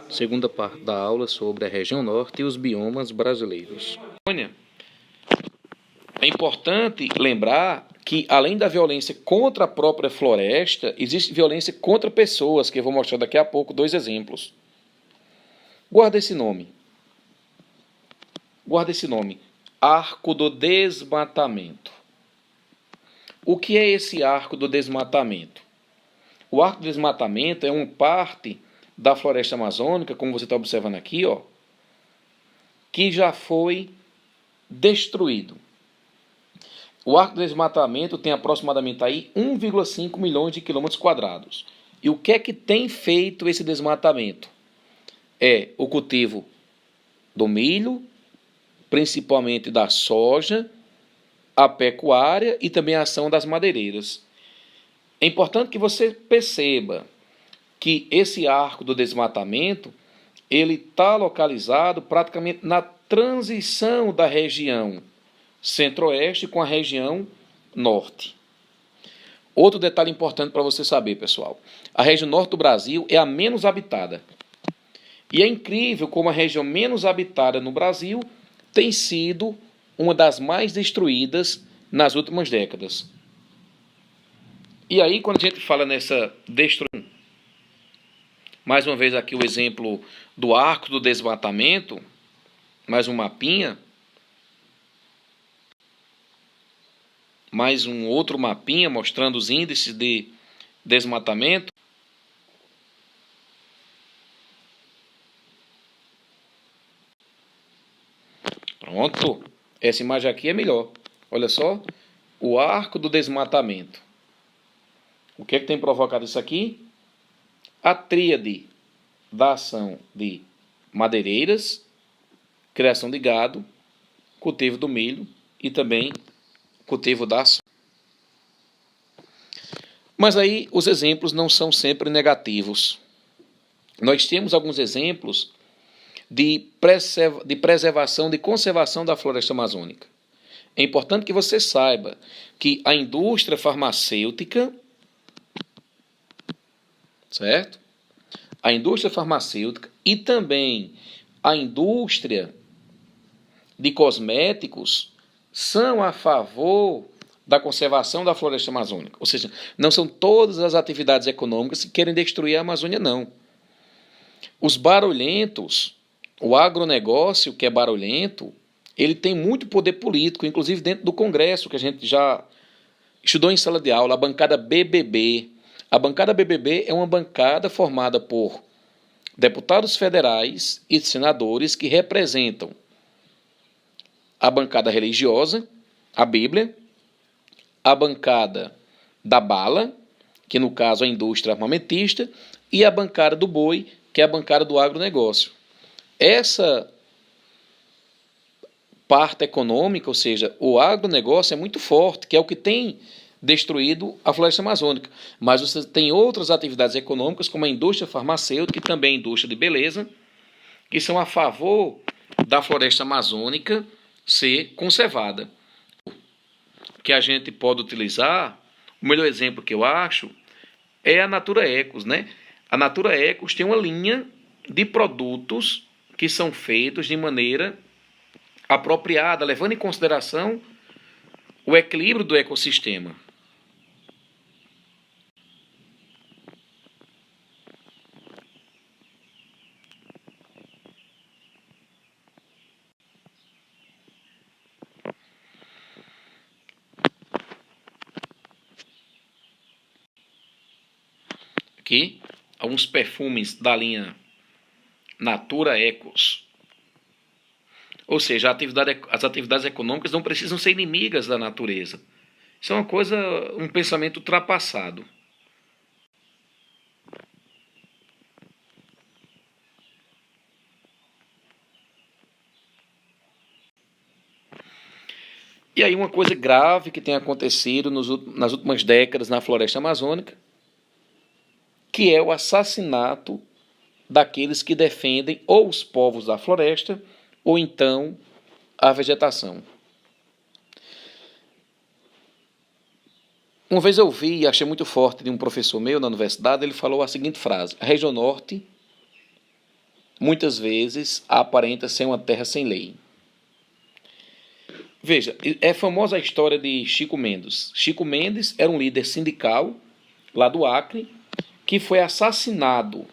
Segunda parte da aula sobre a região norte e os biomas brasileiros. É importante lembrar que, além da violência contra a própria floresta, existe violência contra pessoas, que eu vou mostrar daqui a pouco 2 exemplos. Guarda esse nome. Arco do desmatamento. O que é esse arco do desmatamento? O arco do desmatamento é uma parte da floresta amazônica, como você está observando aqui, ó, que já foi destruído. O arco do desmatamento tem aproximadamente aí 1,5 milhões de quilômetros quadrados. E o que é que tem feito esse desmatamento? É o cultivo do milho, principalmente da soja, a pecuária e também a ação das madeireiras. É importante que você perceba que esse arco do desmatamento ele está localizado praticamente na transição da região centro-oeste com a região norte. Outro detalhe importante para você saber, pessoal. A região norte do Brasil é a menos habitada. E é incrível como a região menos habitada no Brasil tem sido uma das mais destruídas nas últimas décadas. E aí, quando a gente fala nessa destruição, mais uma vez aqui o exemplo do arco do desmatamento, mais um mapinha, mais um outro mapinha mostrando os índices de desmatamento. Pronto, essa imagem aqui é melhor. Olha só, o arco do desmatamento. O que é que tem provocado isso aqui? A tríade da ação de madeireiras, criação de gado, cultivo do milho e também cultivo da soja. Mas aí os exemplos não são sempre negativos. Nós temos alguns exemplos de preservação, de conservação da floresta amazônica. É importante que você saiba que a indústria farmacêutica, certo? A indústria farmacêutica e também a indústria de cosméticos são a favor da conservação da floresta amazônica. Ou seja, não são todas as atividades econômicas que querem destruir a Amazônia, não. Os barulhentos, o agronegócio que é barulhento, ele tem muito poder político, inclusive dentro do Congresso, que a gente já estudou em sala de aula, a bancada BBB. A bancada BBB é uma bancada formada por deputados federais e senadores que representam a bancada religiosa, a Bíblia, a bancada da bala, que no caso é a indústria armamentista, e a bancada do boi, que é a bancada do agronegócio. Essa parte econômica, ou seja, o agronegócio é muito forte, que é o que tem destruído a floresta amazônica. Mas você tem outras atividades econômicas, como a indústria farmacêutica e também a indústria de beleza, que são a favor da floresta amazônica ser conservada. Que a gente pode utilizar, o melhor exemplo que eu acho, é a Natura Ecos, né? A Natura Ecos tem uma linha de produtos que são feitos de maneira apropriada, levando em consideração o equilíbrio do ecossistema. Aqui, alguns perfumes da linha Natura Ecos. Ou seja, as atividades econômicas não precisam ser inimigas da natureza. Isso é um pensamento ultrapassado. E aí uma coisa grave que tem acontecido nas últimas décadas na floresta amazônica, que é o assassinato daqueles que defendem ou os povos da floresta ou então a vegetação. Uma vez eu vi e achei muito forte de um professor meu na universidade, ele falou a seguinte frase: a região norte muitas vezes aparenta ser uma terra sem lei. Veja, é famosa a história de Chico Mendes. Chico Mendes era um líder sindical lá do Acre que foi assassinado.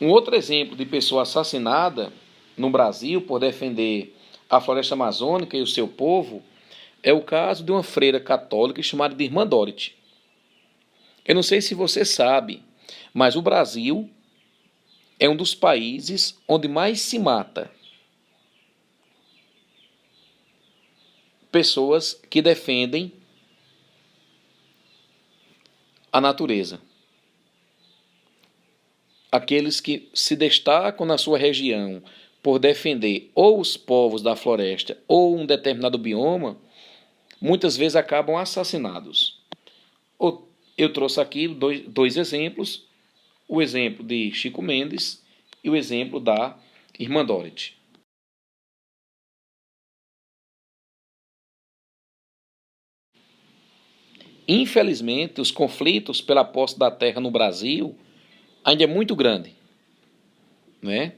Um outro exemplo de pessoa assassinada no Brasil por defender a floresta amazônica e o seu povo é o caso de uma freira católica chamada de Irmã Dorothy. Eu não sei se você sabe, mas o Brasil é um dos países onde mais se mata pessoas que defendem a natureza. Aqueles que se destacam na sua região por defender ou os povos da floresta ou um determinado bioma, muitas vezes acabam assassinados. Eu trouxe aqui dois exemplos, o exemplo de Chico Mendes e o exemplo da Irmã Dorothy. Infelizmente, os conflitos pela posse da terra no Brasil ainda é muito grande, né?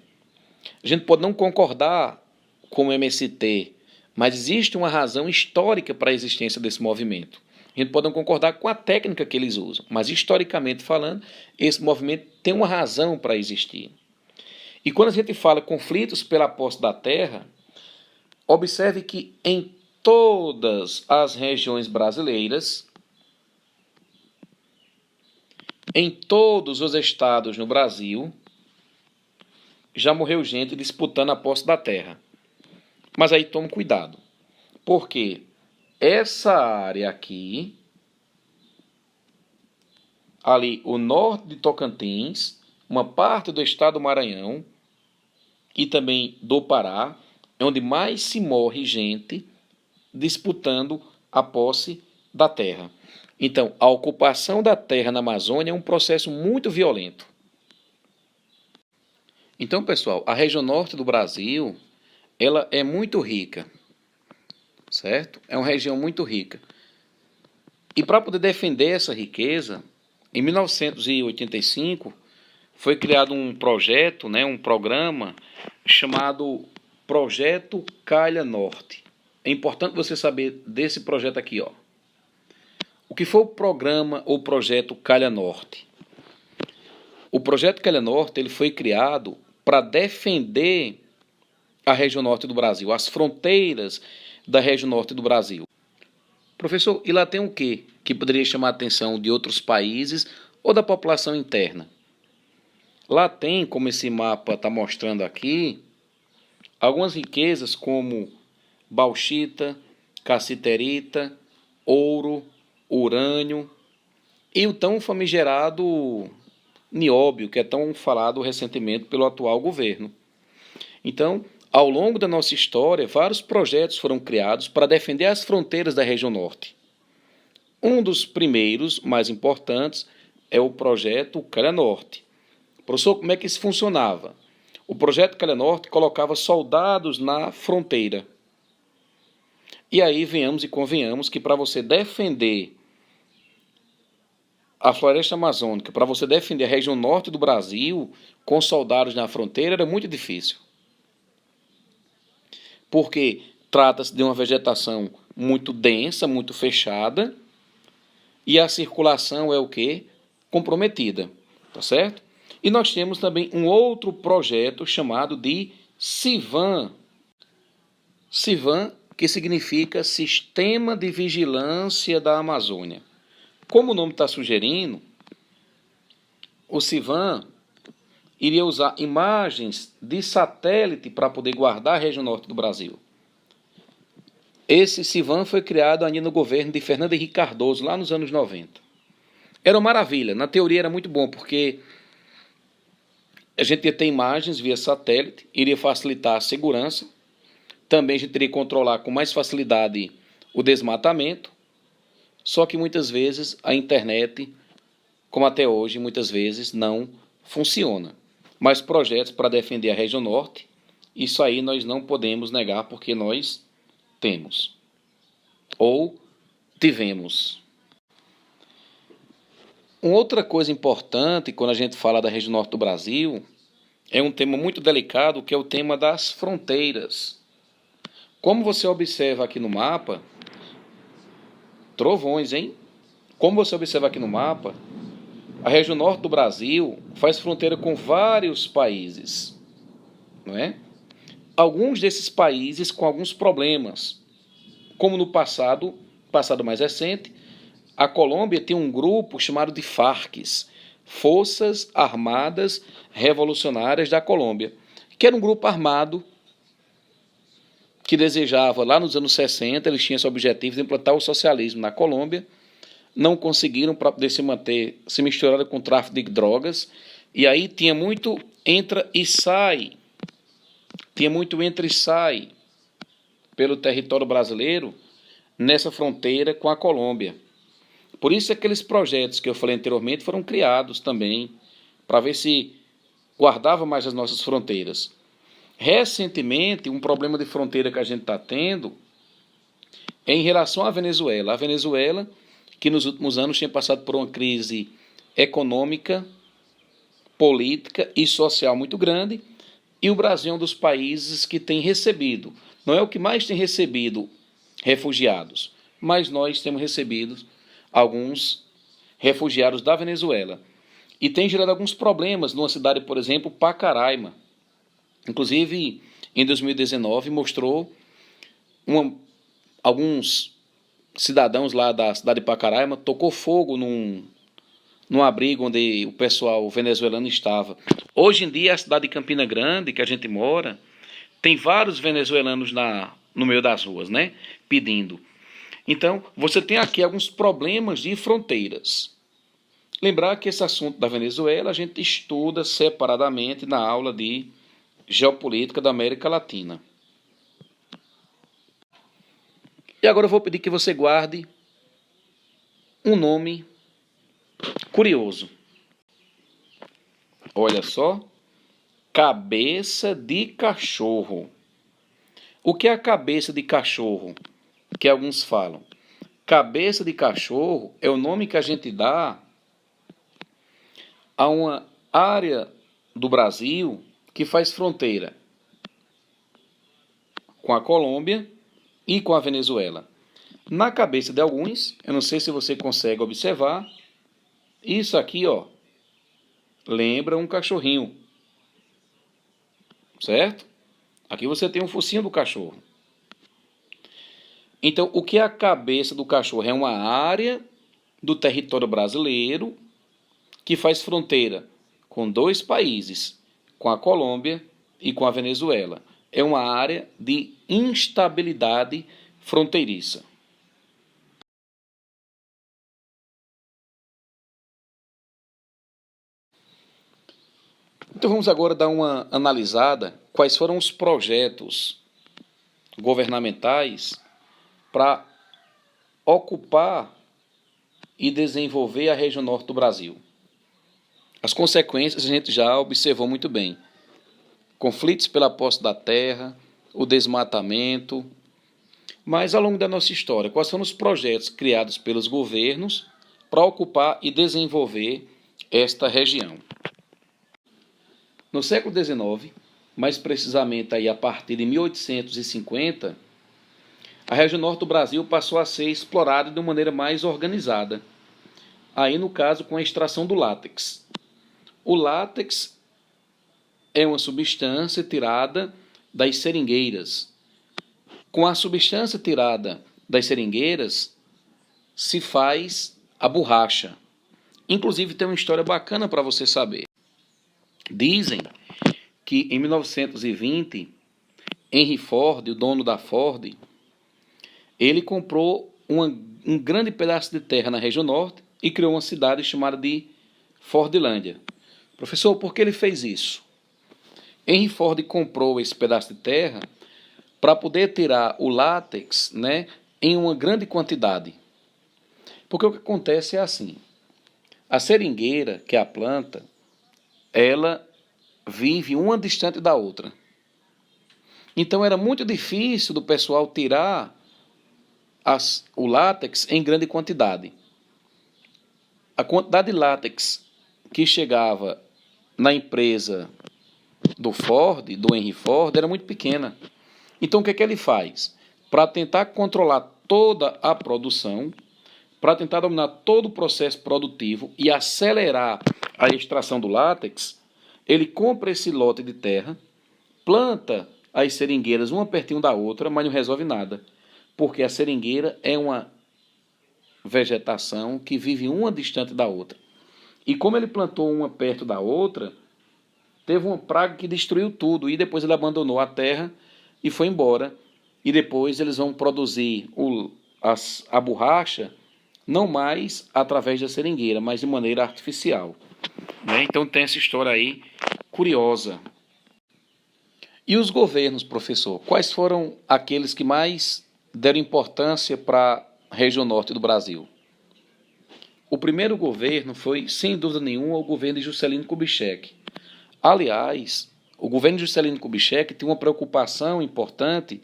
A gente pode não concordar com o MST, mas existe uma razão histórica para a existência desse movimento. A gente pode não concordar com a técnica que eles usam, mas historicamente falando, esse movimento tem uma razão para existir. E quando a gente fala conflitos pela posse da terra, observe que em todas as regiões brasileiras, em todos os estados no Brasil, já morreu gente disputando a posse da terra. Mas aí tome cuidado, porque essa área aqui, ali o norte de Tocantins, uma parte do estado do Maranhão e também do Pará, é onde mais se morre gente disputando a posse da terra. Então, a ocupação da terra na Amazônia é um processo muito violento. Então, pessoal, a região norte do Brasil, ela é muito rica, certo? É uma região muito rica. E para poder defender essa riqueza, em 1985 foi criado um projeto, né, um programa chamado Projeto Calha Norte. É importante você saber desse projeto aqui, ó. O que foi o programa ou projeto Calha Norte? O projeto Calha Norte ele foi criado para defender a região norte do Brasil, as fronteiras da região norte do Brasil. Professor, e lá tem o quê que poderia chamar a atenção de outros países ou da população interna? Lá tem, como esse mapa está mostrando aqui, algumas riquezas como bauxita, cassiterita, ouro, urânio e o tão famigerado nióbio, que é tão falado recentemente pelo atual governo. Então, ao longo da nossa história, vários projetos foram criados para defender as fronteiras da região norte. Um dos primeiros, mais importantes, é o projeto Calha Norte. Professor, como é que isso funcionava? O projeto Calha Norte colocava soldados na fronteira. E aí venhamos e convenhamos que para você defender a floresta amazônica, para você defender a região norte do Brasil com soldados na fronteira, era muito difícil. Porque trata-se de uma vegetação muito densa, muito fechada, e a circulação é o quê? Comprometida, tá certo? E nós temos também um outro projeto chamado de SIVAM. SIVAM, que significa Sistema de Vigilância da Amazônia. Como o nome está sugerindo, o SIVAM iria usar imagens de satélite para poder guardar a região norte do Brasil. Esse SIVAM foi criado ainda no governo de Fernando Henrique Cardoso, lá nos anos 90. Era uma maravilha, na teoria era muito bom, porque a gente ia ter imagens via satélite, iria facilitar a segurança, também a gente teria que controlar com mais facilidade o desmatamento, só que muitas vezes a internet, como até hoje, muitas vezes não funciona. Mas projetos para defender a região norte, isso aí nós não podemos negar porque nós temos ou tivemos. Uma outra coisa importante quando a gente fala da região norte do Brasil é um tema muito delicado, que é o tema das fronteiras. Como você observa aqui no mapa, trovões, hein? Como você observa aqui no mapa, a região norte do Brasil faz fronteira com vários países, não é? Alguns desses países com alguns problemas, como no passado mais recente, a Colômbia tem um grupo chamado de FARC, Forças Armadas Revolucionárias da Colômbia, que era um grupo armado que desejava, lá nos anos 60, eles tinham esse objetivo de implantar o socialismo na Colômbia, não conseguiram para poder se manter, se misturaram com o tráfico de drogas, e aí tinha muito entra e sai pelo território brasileiro nessa fronteira com a Colômbia. Por isso aqueles projetos que eu falei anteriormente foram criados também para ver se guardava mais as nossas fronteiras. Recentemente, um problema de fronteira que a gente está tendo é em relação à Venezuela. A Venezuela, que nos últimos anos tinha passado por uma crise econômica, política e social muito grande, e o Brasil é um dos países que tem recebido, não é o que mais tem recebido refugiados, mas nós temos recebido alguns refugiados da Venezuela. E tem gerado alguns problemas numa cidade, por exemplo, Pacaraima. Inclusive, em 2019, mostrou alguns cidadãos lá da cidade de Pacaraima tocou fogo num abrigo onde o pessoal venezuelano estava. Hoje em dia, a cidade de Campina Grande, que a gente mora, tem vários venezuelanos no meio das ruas, né? Pedindo. Então, você tem aqui alguns problemas de fronteiras. Lembrar que esse assunto da Venezuela a gente estuda separadamente na aula de Geopolítica da América Latina. E agora eu vou pedir que você guarde um nome curioso. Olha só, cabeça de cachorro. O que é a cabeça de cachorro? Que alguns falam. Cabeça de cachorro é o nome que a gente dá a uma área do Brasil que faz fronteira com a Colômbia e com a Venezuela. Na cabeça de alguns, eu não sei se você consegue observar, isso aqui, ó, lembra um cachorrinho, certo? Aqui você tem um focinho do cachorro. Então, o que é a cabeça do cachorro? É uma área do território brasileiro que faz fronteira com dois países, com a Colômbia e com a Venezuela. É uma área de instabilidade fronteiriça. Então vamos agora dar uma analisada quais foram os projetos governamentais para ocupar e desenvolver a região norte do Brasil. As consequências a gente já observou muito bem. Conflitos pela posse da terra, o desmatamento. Mas ao longo da nossa história, quais foram os projetos criados pelos governos para ocupar e desenvolver esta região? No século XIX, mais precisamente aí a partir de 1850, a região norte do Brasil passou a ser explorada de uma maneira mais organizada. Aí, no caso, com a extração do látex. O látex é uma substância tirada das seringueiras. Com a substância tirada das seringueiras, se faz a borracha. Inclusive, tem uma história bacana para você saber. Dizem que em 1920, Henry Ford, o dono da Ford, ele comprou um grande pedaço de terra na região norte e criou uma cidade chamada de Fordlândia. Professor, por que ele fez isso? Henry Ford comprou esse pedaço de terra para poder tirar o látex, né, em uma grande quantidade. Porque o que acontece é assim, a seringueira, que é a planta, ela vive uma distante da outra. Então era muito difícil do pessoal tirar o látex em grande quantidade. a quantidade de látex que chegava na empresa do Ford, do Henry Ford, era muito pequena. Então, o que é que ele faz? Para tentar controlar toda a produção, para tentar dominar todo o processo produtivo e acelerar a extração do látex, ele compra esse lote de terra, planta as seringueiras uma pertinho da outra, mas não resolve nada, porque a seringueira é uma vegetação que vive uma distante da outra. E como ele plantou uma perto da outra, teve uma praga que destruiu tudo, e depois ele abandonou a terra e foi embora. E depois eles vão produzir a borracha, não mais através da seringueira, mas de maneira artificial. Né? Então tem essa história aí curiosa. E os governos, professor? Quais foram aqueles que mais deram importância para a região norte do Brasil? O primeiro governo foi, sem dúvida nenhuma, o governo de Juscelino Kubitschek. Aliás, o governo de Juscelino Kubitschek tinha uma preocupação importante,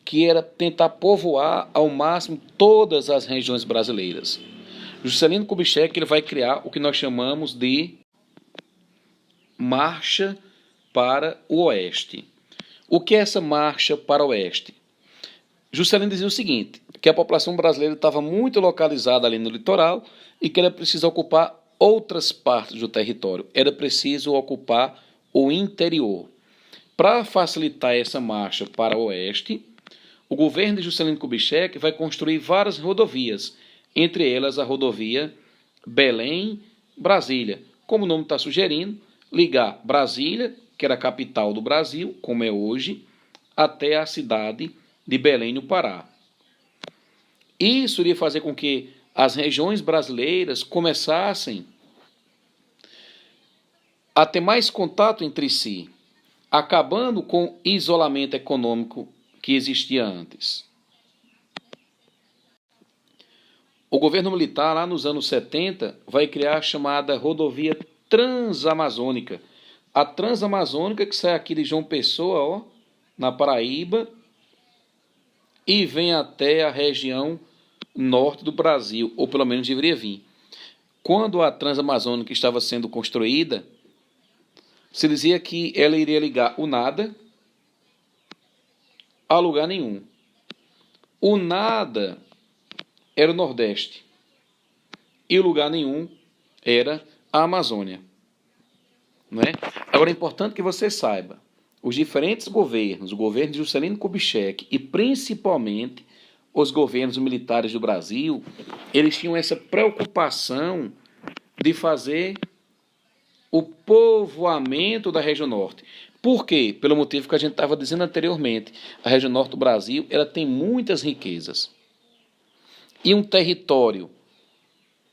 que era tentar povoar ao máximo todas as regiões brasileiras. Juscelino Kubitschek ele vai criar o que nós chamamos de Marcha para o Oeste. O que é essa Marcha para o Oeste? Juscelino dizia o seguinte, que a população brasileira estava muito localizada ali no litoral e que era preciso ocupar outras partes do território, era preciso ocupar o interior. Para facilitar essa marcha para o oeste, o governo de Juscelino Kubitschek vai construir várias rodovias, entre elas a rodovia Belém-Brasília. Como o nome está sugerindo, ligar Brasília, que era a capital do Brasil, como é hoje, até a cidade de Belém, no Pará. Isso iria fazer com que as regiões brasileiras começassem a ter mais contato entre si, acabando com o isolamento econômico que existia antes. O governo militar, lá nos anos 70, vai criar a chamada rodovia Transamazônica. A Transamazônica que sai aqui de João Pessoa, ó, na Paraíba, e vem até a região norte do Brasil, ou pelo menos deveria vir. Quando a Transamazônica estava sendo construída, se dizia que ela iria ligar o nada a lugar nenhum. O nada era o Nordeste e o lugar nenhum era a Amazônia. Não é? Agora é importante que você saiba, os diferentes governos, o governo de Juscelino Kubitschek e principalmente os governos militares do Brasil, eles tinham essa preocupação de fazer o povoamento da região norte. Por quê? Pelo motivo que a gente estava dizendo anteriormente. A região norte do Brasil ela tem muitas riquezas. E um território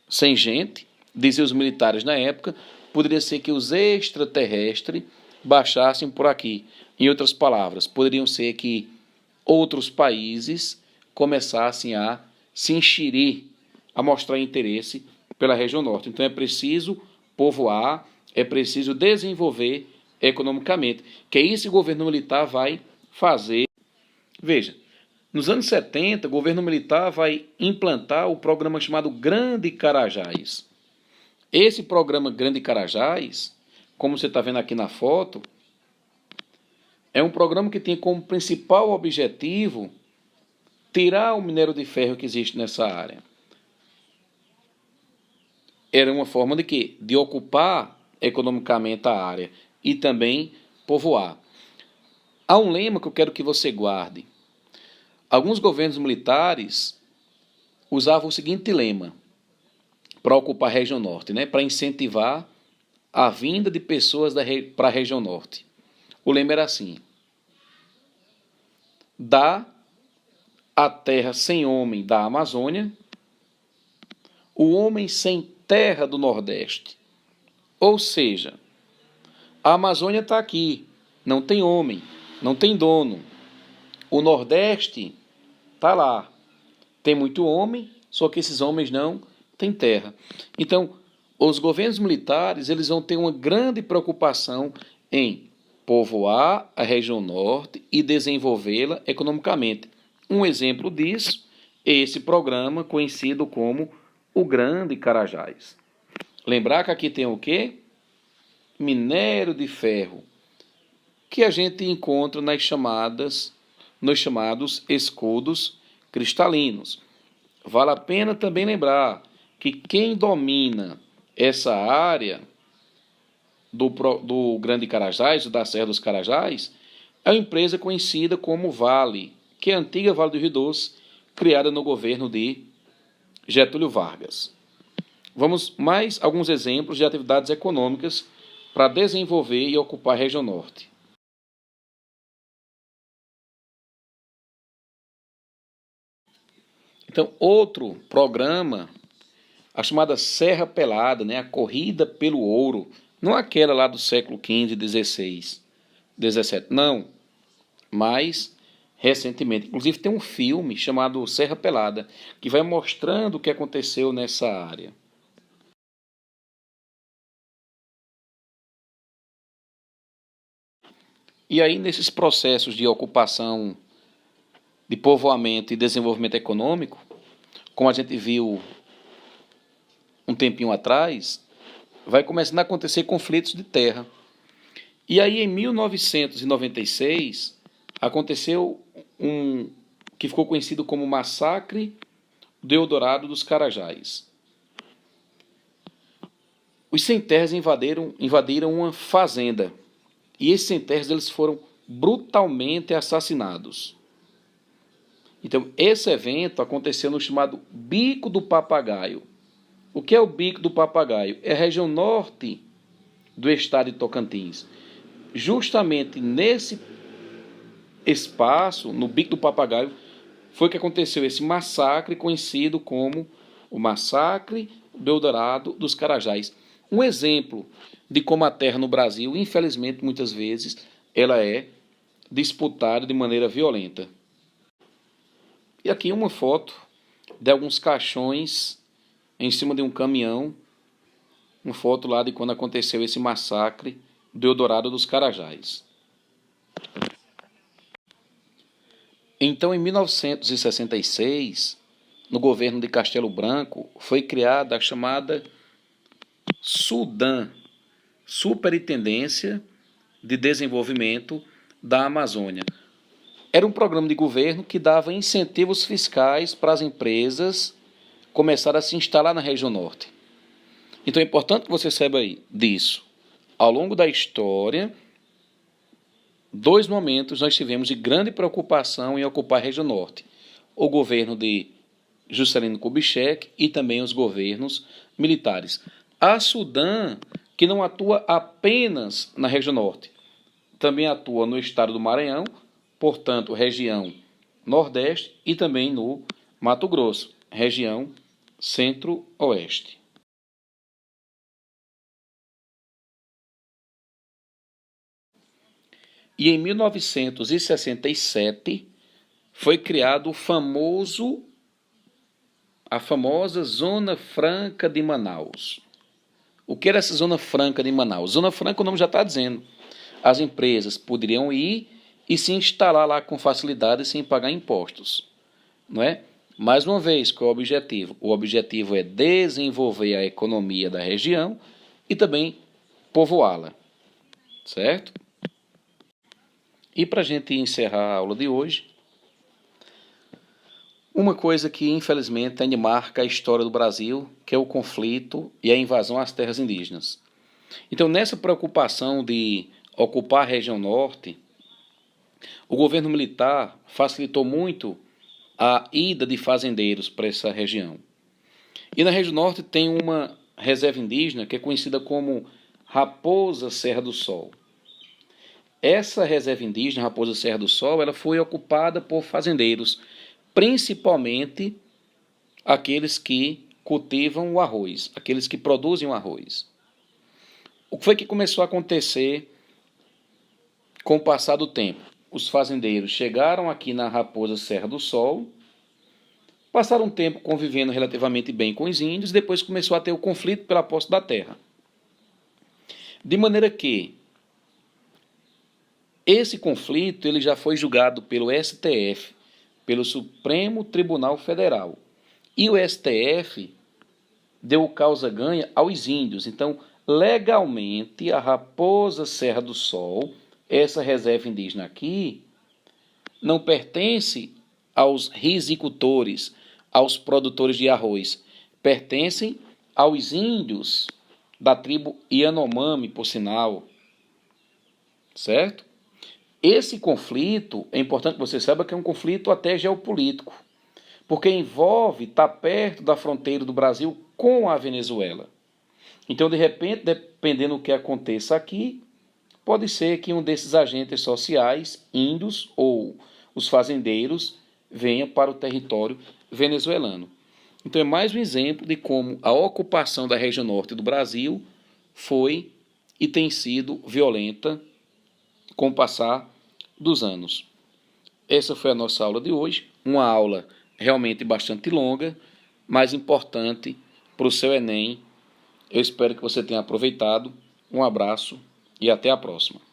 sem gente, diziam os militares na época, poderia ser que os extraterrestres baixassem por aqui. Em outras palavras, poderiam ser que outros países começassem a se enxerir, a mostrar interesse pela região norte. Então é preciso povoar, é preciso desenvolver economicamente, que é isso que o governo militar vai fazer. Veja, nos anos 70, o governo militar vai implantar o programa chamado Grande Carajás. Esse programa Grande Carajás, como você está vendo aqui na foto, é um programa que tem como principal objetivo tirar o minério de ferro que existe nessa área. Era uma forma de quê? De ocupar economicamente a área e também povoar. Há um lema que eu quero que você guarde. Alguns governos militares usavam o seguinte lema para ocupar a região norte, né? Para incentivar a vinda de pessoas para a região norte. O lema era assim: dá a terra sem homem da Amazônia, o homem sem terra do Nordeste. Ou seja, a Amazônia está aqui, não tem homem, não tem dono. O Nordeste está lá, tem muito homem, só que esses homens não têm terra. Então, os governos militares eles vão ter uma grande preocupação em povoar a região norte e desenvolvê-la economicamente. Um exemplo disso é esse programa conhecido como o Grande Carajás. Lembrar que aqui tem o quê? Minério de ferro, que a gente encontra nos chamados escudos cristalinos. Vale a pena também lembrar que quem domina essa área do Grande Carajás, da Serra dos Carajás, é uma empresa conhecida como Vale, que é a antiga Vale do Rio Doce, criada no governo de Getúlio Vargas. Vamos mais alguns exemplos de atividades econômicas para desenvolver e ocupar a região norte. Então, outro programa, a chamada Serra Pelada, né, a Corrida pelo Ouro, não aquela lá do século XV, XVI, XVII, não, mas recentemente. Inclusive tem um filme chamado Serra Pelada, que vai mostrando o que aconteceu nessa área. E aí, nesses processos de ocupação, de povoamento e desenvolvimento econômico, como a gente viu um tempinho atrás, vai começando a acontecer conflitos de terra. E aí, em 1996, aconteceu um que ficou conhecido como Massacre do Eldorado dos Carajás. Os sem-terras invadiram uma fazenda, e esses sem-terras eles foram brutalmente assassinados. Então, esse evento aconteceu no chamado Bico do Papagaio. O que é o Bico do Papagaio? É a região norte do estado de Tocantins. Justamente nesse espaço, no Bico do Papagaio, foi que aconteceu esse massacre conhecido como o Massacre do Eldorado dos Carajás. Um exemplo de como a terra no Brasil, infelizmente, muitas vezes, ela é disputada de maneira violenta. E aqui uma foto de alguns caixões em cima de um caminhão, uma foto lá de quando aconteceu esse massacre do Eldorado dos Carajás. Então, em 1966, no governo de Castelo Branco, foi criada a chamada SUDAM, Superintendência de Desenvolvimento da Amazônia. Era um programa de governo que dava incentivos fiscais para as empresas começarem a se instalar na região norte. Então é importante que você saiba disso. Ao longo da história, 2 momentos nós tivemos de grande preocupação em ocupar a região norte. O governo de Juscelino Kubitschek e também os governos militares. A SUDAM, que não atua apenas na região norte, também atua no estado do Maranhão, portanto, região nordeste, e também no Mato Grosso, região centro-oeste. E em 1967 foi criado a famosa Zona Franca de Manaus. O que era essa Zona Franca de Manaus? Zona Franca, o nome já está dizendo. As empresas poderiam ir e se instalar lá com facilidade sem pagar impostos, não é? Mais uma vez, qual é o objetivo? O objetivo é desenvolver a economia da região e também povoá-la, certo? E para a gente encerrar a aula de hoje, uma coisa que infelizmente ainda marca a história do Brasil, que é o conflito e a invasão às terras indígenas. Então, nessa preocupação de ocupar a região norte, o governo militar facilitou muito a ida de fazendeiros para essa região. E na região norte tem uma reserva indígena que é conhecida como Raposa Serra do Sol. Essa reserva indígena, Raposa Serra do Sol, ela foi ocupada por fazendeiros, principalmente aqueles que cultivam o arroz, aqueles que produzem o arroz. O que foi que começou a acontecer com o passar do tempo? Os fazendeiros chegaram aqui na Raposa Serra do Sol, passaram um tempo convivendo relativamente bem com os índios, depois começou a ter o conflito pela posse da terra. De maneira que esse conflito ele já foi julgado pelo STF, pelo Supremo Tribunal Federal. E o STF deu causa ganha aos índios. Então, legalmente, a Raposa Serra do Sol, essa reserva indígena aqui, não pertence aos risicultores, aos produtores de arroz. Pertencem aos índios da tribo Yanomami, por sinal. Certo? Esse conflito, é importante que você saiba que é um conflito até geopolítico, porque envolve estar perto da fronteira do Brasil com a Venezuela. Então, de repente, dependendo do que aconteça aqui, pode ser que um desses agentes sociais, índios ou os fazendeiros, venha para o território venezuelano. Então, é mais um exemplo de como a ocupação da região norte do Brasil foi e tem sido violenta com o passar dos anos. Essa foi a nossa aula de hoje, uma aula realmente bastante longa, mas importante para o seu Enem. Eu espero que você tenha aproveitado. Um abraço e até a próxima.